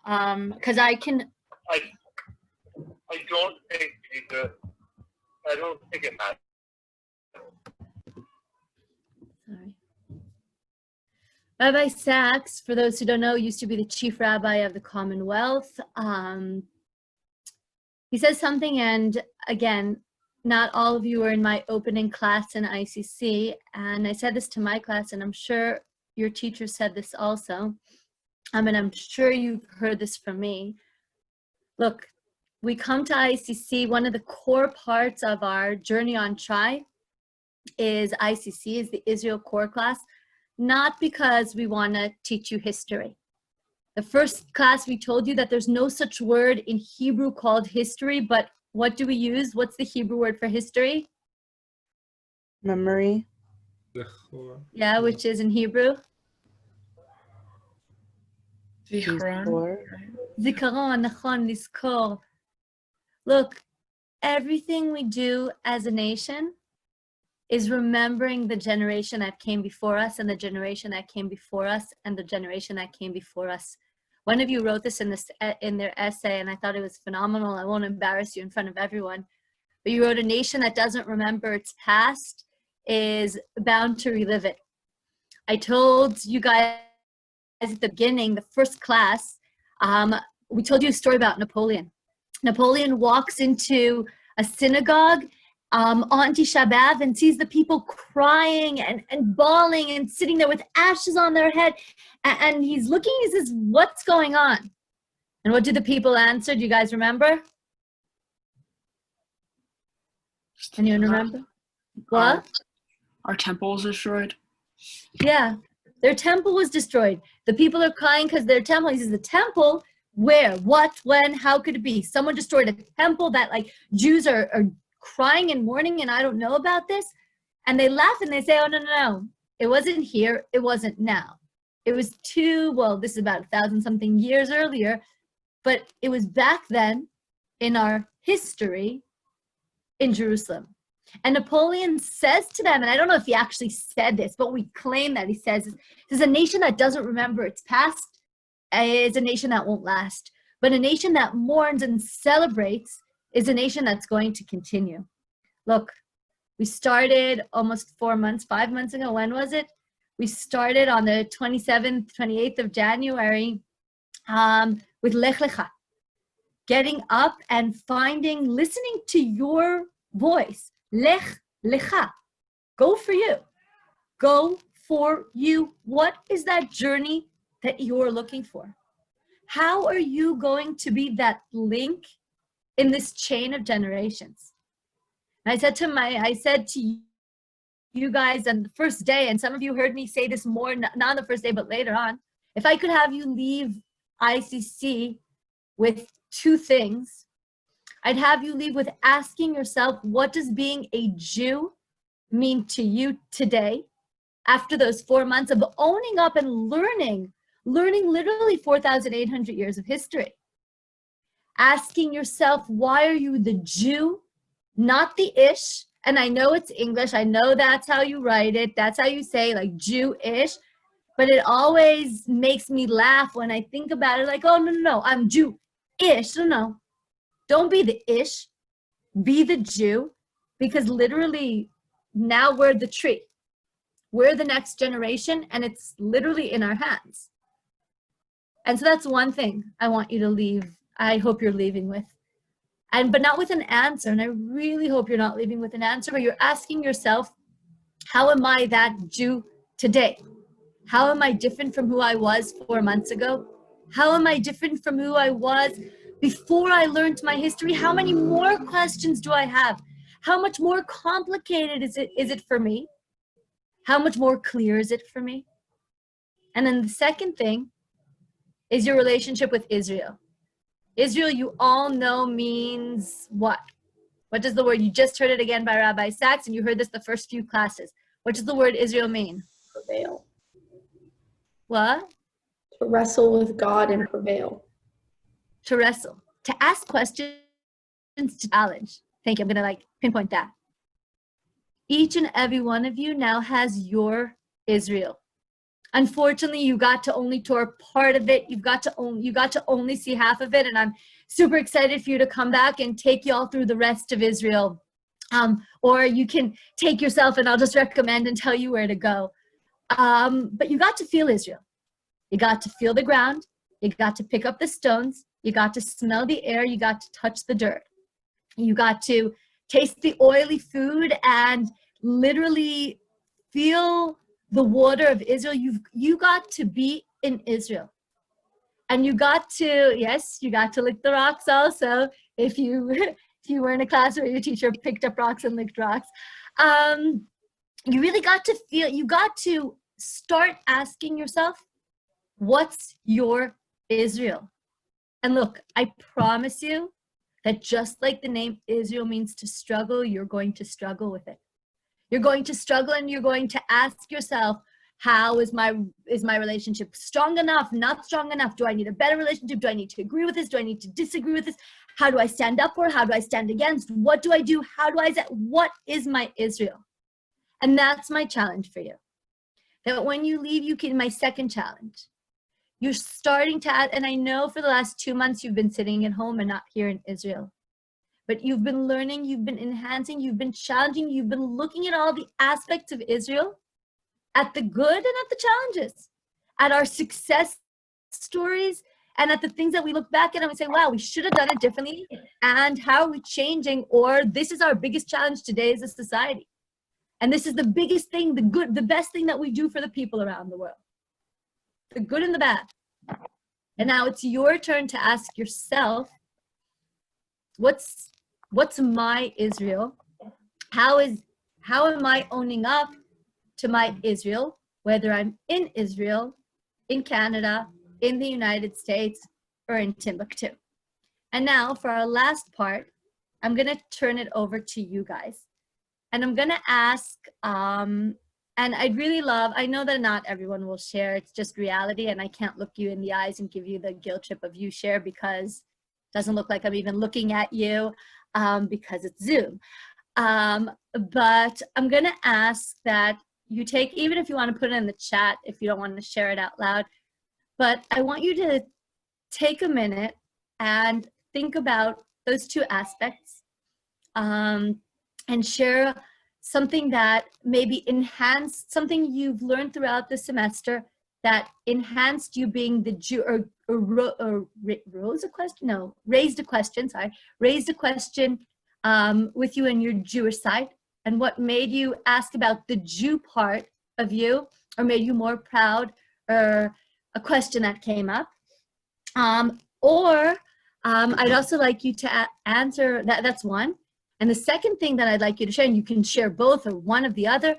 Because I can. I don't think it matters. Sorry. Rabbi Sachs, for those who don't know, used to be the chief rabbi of the Commonwealth. He says something, and again, not all of you were in my opening class in ICC, and I said this to my class, and I'm sure your teacher said this also, and I'm sure you've heard this from me. Look, we come to ICC, one of the core parts of our journey on TRY is ICC, is the Israel core class, not because we want to teach you history. The first class we told you that there's no such word in Hebrew called history, but what do we use? What's the Hebrew word for history? Memory. Yeah, which is in Hebrew? Zikaron. Zikaron, nachon, lizkor. Look, everything we do as a nation is remembering the generation that came before us and the generation that came before us and the generation that came before us. One of you wrote this in their essay, and I thought it was phenomenal. I won't embarrass you in front of everyone. But you wrote, a nation that doesn't remember its past is bound to relive it. I told you guys at the beginning, the first class, we told you a story about Napoleon. Napoleon walks into a synagogue on Tisha B'Av and sees the people crying and bawling and sitting there with ashes on their head. And he's looking, he says, what's going on? And what did the people answer? Do you guys remember? Anyone remember? What? Our temple was destroyed. Yeah, their temple was destroyed. The people are crying because their temple, he says, the temple, where, what, when, how could it be? Someone destroyed a temple that like Jews are crying and mourning, and I don't know about this. And they laugh and they say, oh, no. It wasn't here. It wasn't now. It was this is about 1,000-something years earlier, but it was back then in our history in Jerusalem. And Napoleon says to them, and I don't know if he actually said this, but we claim that he says, this is a nation that doesn't remember its past is a nation that won't last. But a nation that mourns and celebrates is a nation that's going to continue. Look, we started almost 5 months ago. When was it? We started on the 27th, 28th of January with Lech Lecha. Getting up and listening to your voice. Lech Lecha. Go for you. Go for you. What is that journey that you're looking for? How are you going to be that link in this chain of generations? And I said to you guys on the first day, and some of you heard me say this more, not on the first day, but later on, if I could have you leave ICC with 2 things, I'd have you leave with asking yourself, what does being a Jew mean to you today? After those 4 months of owning up and learning literally 4,800 years of history. Asking yourself, why are you the Jew, not the ish? And I know it's English. I know that's how you write it. That's how you say like Jew-ish. But it always makes me laugh when I think about it. Like, oh, no, I'm Jew-ish. No. Don't be the ish. Be the Jew. Because literally now we're the tree. We're the next generation. And it's literally in our hands. And so that's one thing I want you to leave. I hope you're leaving with. But not with an answer. And I really hope you're not leaving with an answer, but you're asking yourself, how am I that Jew today? How am I different from who I was 4 months ago? How am I different from who I was before I learned my history? How many more questions do I have? How much more complicated is it for me? How much more clear is it for me? And then the second thing is your relationship with Israel. Israel, you all know, means what? What does the word, you just heard it again by Rabbi Sachs, and you heard this the first few classes. What does the word Israel mean? Prevail. What? To wrestle with God and prevail. To wrestle. To ask questions, to challenge. Thank you. I'm going to pinpoint that. Each and every one of you now has your Israel. Unfortunately, you got to only tour part of it. You got to only see half of it. And I'm super excited for you to come back and take you all through the rest of Israel. Or you can take yourself, and I'll just recommend and tell you where to go. But you got to feel Israel. You got to feel the ground. You got to pick up the stones. You got to smell the air. You got to touch the dirt. You got to taste the oily food and literally feel the water of Israel. You got to be in Israel. And you got to, yes, you got to lick the rocks also. If you were in a class where your teacher picked up rocks and licked rocks. You really got to feel, you got to start asking yourself, what's your Israel? And look, I promise you that just like the name Israel means to struggle, you're going to struggle with it. You're going to struggle, and you're going to ask yourself, how is my relationship strong enough, not strong enough? Do I need a better relationship? Do I need to agree with this? Do I need to disagree with this? How do I stand up for? How do I stand against? What do I do? How do I, what is my Israel? And that's my challenge for you. That when you leave, you can, my second challenge, you're starting to add, and I know for the last 2 months you've been sitting at home and not here in Israel, but you've been learning, you've been enhancing, you've been challenging, you've been looking at all the aspects of Israel, at the good and at the challenges, at our success stories, and at the things that we look back at and we say, wow, we should have done it differently, and how are we changing, or this is our biggest challenge today as a society. And this is the biggest thing, the best thing that we do for the people around the world. The good and the bad. And now it's your turn to ask yourself, what's my Israel? How am I owning up to my Israel, whether I'm in Israel, in Canada, in the United States, or in Timbuktu? And now for our last part, I'm gonna turn it over to you guys. And I'm gonna ask, and I'd really love, I know that not everyone will share, it's just reality, and I can't look you in the eyes and give you the guilt trip of you share, because it doesn't look like I'm even looking at you, because it's Zoom. But I'm gonna ask that you take, even if you wanna put it in the chat, if you don't wanna share it out loud, but I want you to take a minute and think about those two aspects, and share something that maybe enhanced, something you've learned throughout the semester that enhanced you being the Jew, raised a question with you and your Jewish side, and what made you ask about the Jew part of you, or made you more proud, or a question that came up. I'd also like you to answer, that's one. And the second thing that I'd like you to share, and you can share both or one of the other,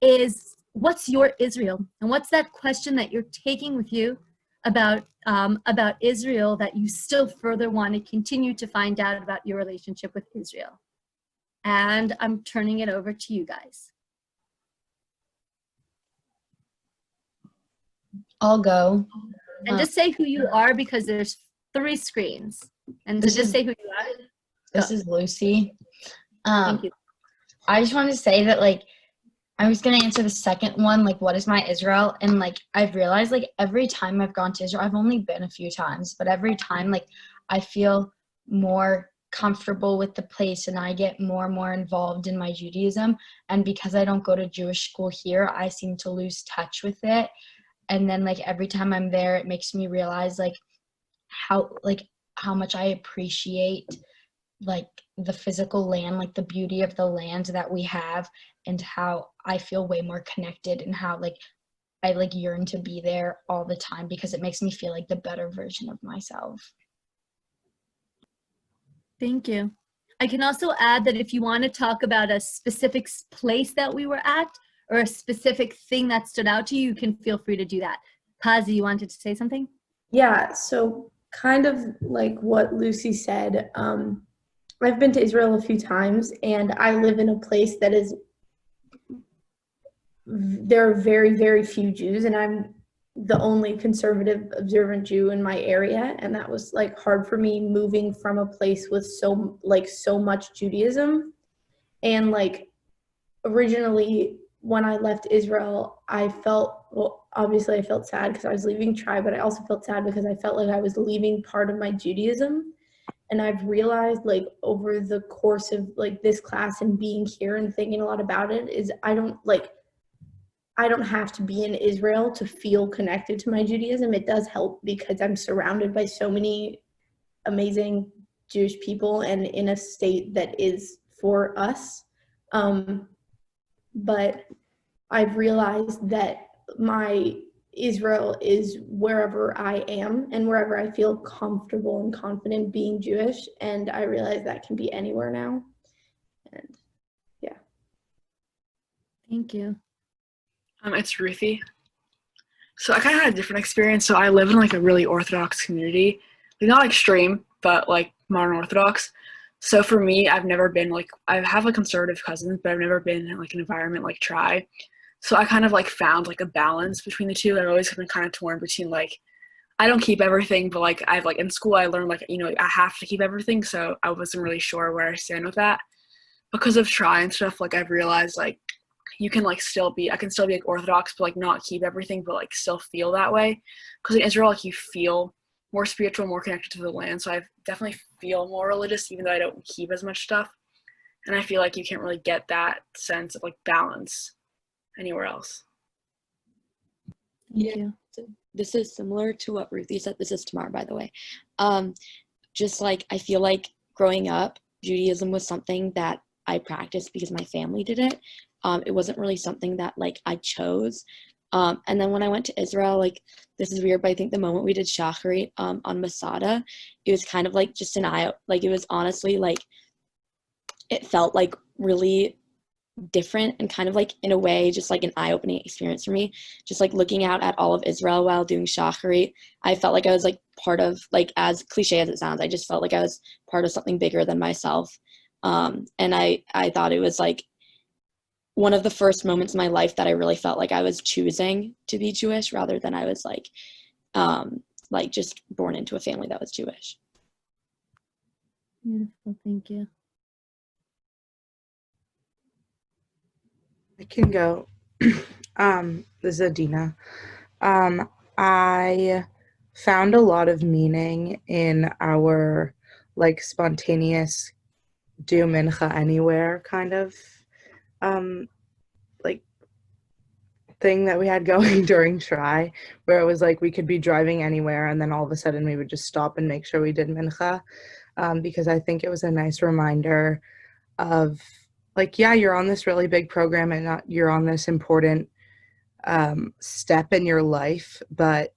is what's your Israel? And what's that question that you're taking with you about Israel that you still further want to continue to find out about your relationship with Israel? And I'm turning it over to you guys. I'll go. And just say who you are, because there's 3 screens. And so just say who you are. This is Lucy. Thank you. I just wanted to say that, like, I was going to answer the second one, like, what is my Israel? And, like, I've realized, like, every time I've gone to Israel, I've only been a few times, but every time, like, I feel more comfortable with the place, and I get more and more involved in my Judaism. And because I don't go to Jewish school here, I seem to lose touch with it. And then, like, every time I'm there, it makes me realize, like, how much I appreciate, like, the physical land, like the beauty of the land that we have, and how I feel way more connected, and how, like, I, like, yearn to be there all the time, because it makes me feel like the better version of myself. Thank you. I can also add that if you want to talk about a specific place that we were at, or a specific thing that stood out to you, you can feel free to do that. Kazi, you wanted to say something? Yeah, so kind of like what Lucy said, I've been to Israel a few times, and I live in a place that is, there are very, very few Jews, and I'm the only conservative observant Jew in my area, and that was, like, hard for me moving from a place with so much Judaism. And, like, originally when I left Israel, I felt, well, obviously I felt sad because I was leaving Try, but I also felt sad because I felt like I was leaving part of my Judaism. And I've realized, like, over the course of, like, this class and being here and thinking a lot about it, is I don't have to be in Israel to feel connected to my Judaism. It does help because I'm surrounded by so many amazing Jewish people and in a state that is for us. But I've realized that my Israel is wherever I am and wherever I feel comfortable and confident being Jewish. And I realize that can be anywhere now. And yeah. Thank you. It's Ruthie. So I kind of had a different experience. So I live in like a really Orthodox community, like not extreme, but like modern Orthodox. So for me, I've never been like, I have like conservative cousins, but I've never been in like an environment like Try. So I kind of like found like a balance between the two. I've always been kind of torn between like, I don't keep everything, but like I've like in school I learned like, you know, I have to keep everything. So I wasn't really sure where I stand with that. Because of Try and stuff, like I've realized like you can like I can still be like Orthodox, but like not keep everything, but like still feel that way. Because in Israel, like you feel more spiritual, more connected to the land. So I definitely feel more religious, even though I don't keep as much stuff. And I feel like you can't really get that sense of like balance anywhere else. Thank you. This is similar to what Ruthie said. This is Tamar, by the way. Just like I feel like growing up, Judaism was something that I practiced because my family did it. It wasn't really something that like I chose. And then when I went to Israel, like this is weird, but I think the moment we did Shacharit on Masada, it was kind of like just an eye, like it was honestly like it felt like really different and kind of like in a way just like an eye-opening experience for me. Just like looking out at all of Israel while doing Shacharit, I felt like I was like part of, like, as cliche as it sounds, I just felt like I was part of something bigger than myself. And I thought it was like one of the first moments in my life that I really felt like I was choosing to be Jewish rather than I was like just born into a family that was Jewish. Beautiful. Thank you. I can go. This is Adina. I found a lot of meaning in our like spontaneous do mincha anywhere kind of like thing that we had going during Try, where it was like we could be driving anywhere and then all of a sudden we would just stop and make sure we did mincha, because I think it was a nice reminder of like, yeah, you're on this really big program and you're on this important step in your life, but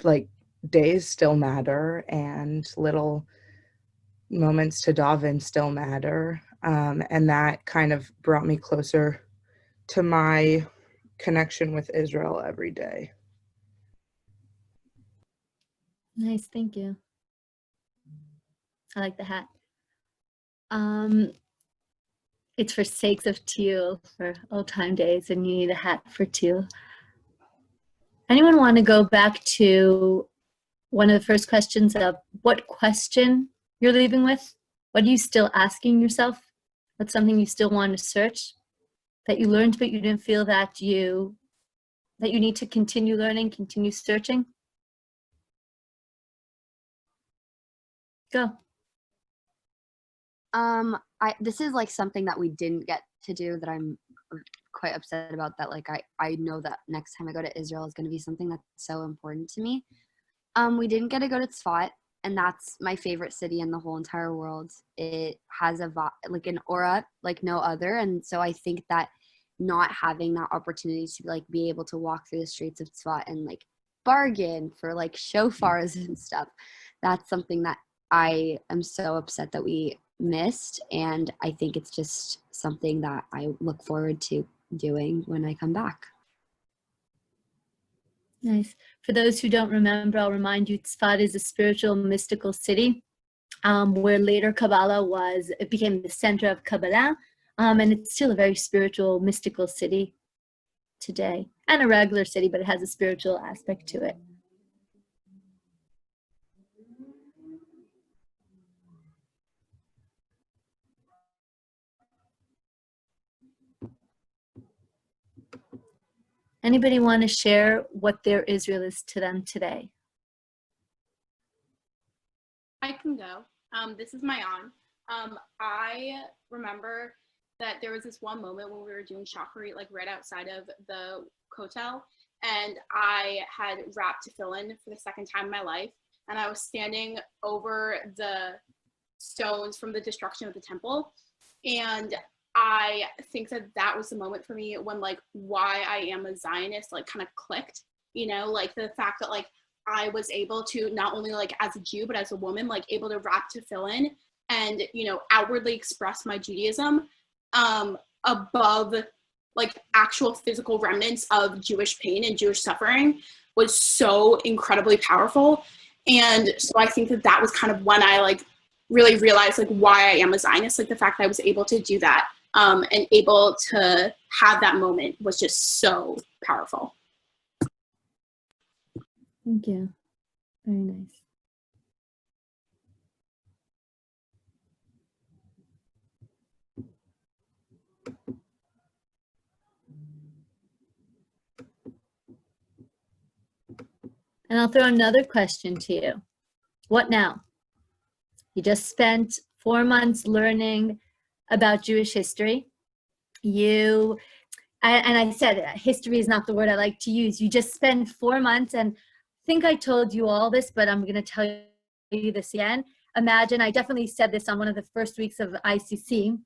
like days still matter and little moments to daven still matter. And that kind of brought me closer to my connection with Israel every day. Nice. Thank you. I like the hat. It's for sakes of teal for old time days, and you need a hat for teal. Anyone want to go back to one of the first questions of what question you're leaving with? What are you still asking yourself? What's something you still want to search that you learned but you didn't feel that you need to continue learning, continue searching? Go. This is like something that we didn't get to do that I'm quite upset about, that like I know that next time I go to Israel is going to be something that's so important to me. We didn't get to go to Tzfat, and that's my favorite city in the whole entire world. It has like an aura like no other, and so I think that not having that opportunity to like be able to walk through the streets of Tzfat and like bargain for like shofars and stuff, that's something that I am so upset that we missed, and I think it's just something that I look forward to doing when I come back. Nice. For those who don't remember, I'll remind you, Tzfat is a spiritual mystical city where later Kabbalah it became the center of Kabbalah, and it's still a very spiritual, mystical city today, and a regular city, but it has a spiritual aspect to it. Anybody want to share what their Israel is to them today? I can go. This is my aunt. I remember that there was this one moment when we were doing shacharit, like right outside of the kotel, and I had wrapped tefillin for the second time in my life, and I was standing over the stones from the destruction of the temple, and I think that that was the moment for me when like why I am a Zionist like kind of clicked, you know, like the fact that like I was able to not only like as a Jew but as a woman like able to wrap tefillin and, you know, outwardly express my Judaism above like actual physical remnants of Jewish pain and Jewish suffering was so incredibly powerful. And so I think that that was kind of when I like really realized like why I am a Zionist, like the fact that I was able to do that and able to have that moment was just so powerful. Thank you. Very nice. And I'll throw another question to you. What now? You just spent 4 months learning about Jewish history. And I said history is not the word I like to use. You just spent 4 months, and I think I told you all this, but I'm going to tell you this again. Imagine, I definitely said this on one of the first weeks of ICC,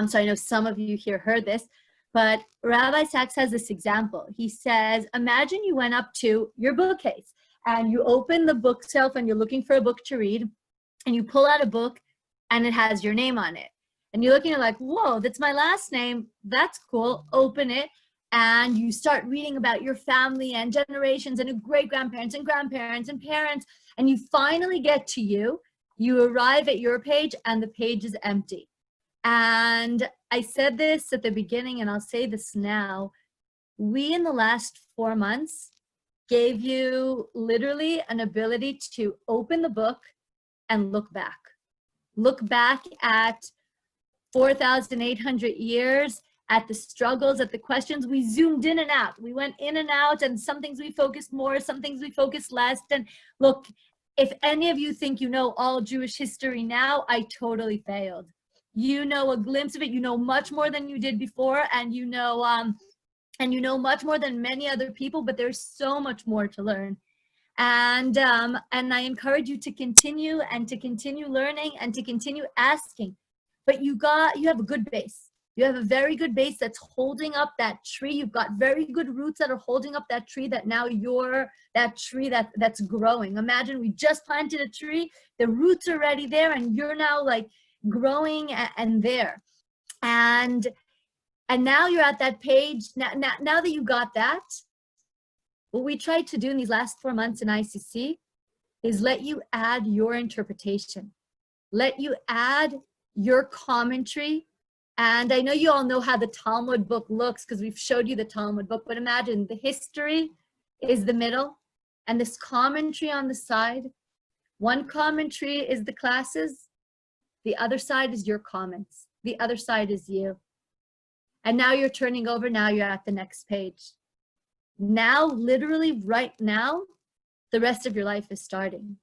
so I know some of you here heard this, but Rabbi Sachs has this example. He says, imagine you went up to your bookcase, and you open the bookshelf, and you're looking for a book to read, and you pull out a book, and it has your name on it. And you're looking at like, whoa, that's my last name. That's cool. Open it. And you start reading about your family and generations and great-grandparents and grandparents and parents. And you finally get to you. You arrive at your page and the page is empty. And I said this at the beginning and I'll say this now. We in the last 4 months gave you literally an ability to open the book and look back. Look back at 4,800 years, at the struggles, at the questions. We zoomed in and out. We went in and out, and some things we focused more, some things we focused less. And look, if any of you think you know all Jewish history now, I totally failed. You know a glimpse of it. You know much more than you did before, and you know much more than many other people. But there's so much more to learn. And I encourage you to continue learning and to continue asking. But you have a good base. You have a very good base that's holding up that tree. You've got very good roots that are holding up that tree that now you're that tree that's growing. Imagine we just planted a tree, the roots are already there, and you're now like growing and there. And now you're at that page. Now that you got that, what we tried to do in these last 4 months in ICC is let you add your interpretation. Let you add your commentary. And I know you all know how the Talmud book looks because we've showed you the Talmud book, but imagine the history is the middle and this commentary on the side. One commentary is the classes, the other side is your comments, the other side is you. And now you're turning over, now you're at the next page. Now, literally right now, the rest of your life is starting.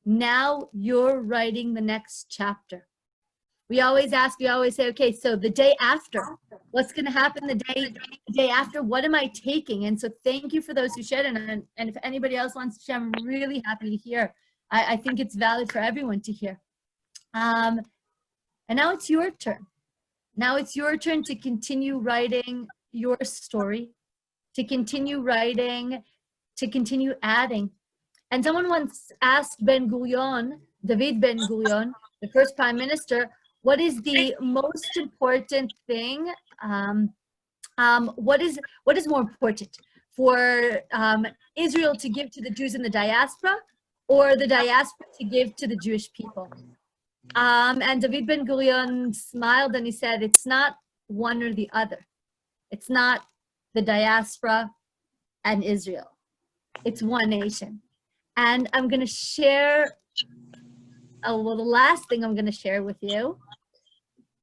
Now you're writing the next chapter. We always say, okay, so the day after, what's going to happen the day after? What am I taking? And so thank you for those who shared. And if anybody else wants to share, I'm really happy to hear. I think it's valid for everyone to hear. And now it's your turn. Now it's your turn to continue writing your story, to continue writing, to continue adding. And someone once asked David Ben Gurion, the first prime minister, what is the most important thing? What is more important for Israel to give to the Jews in the diaspora, or the diaspora to give to the Jewish people? And David Ben Gurion smiled and he said, it's not one or the other. It's not the diaspora and Israel. It's one nation. And I'm going to share, the last thing I'm going to share with you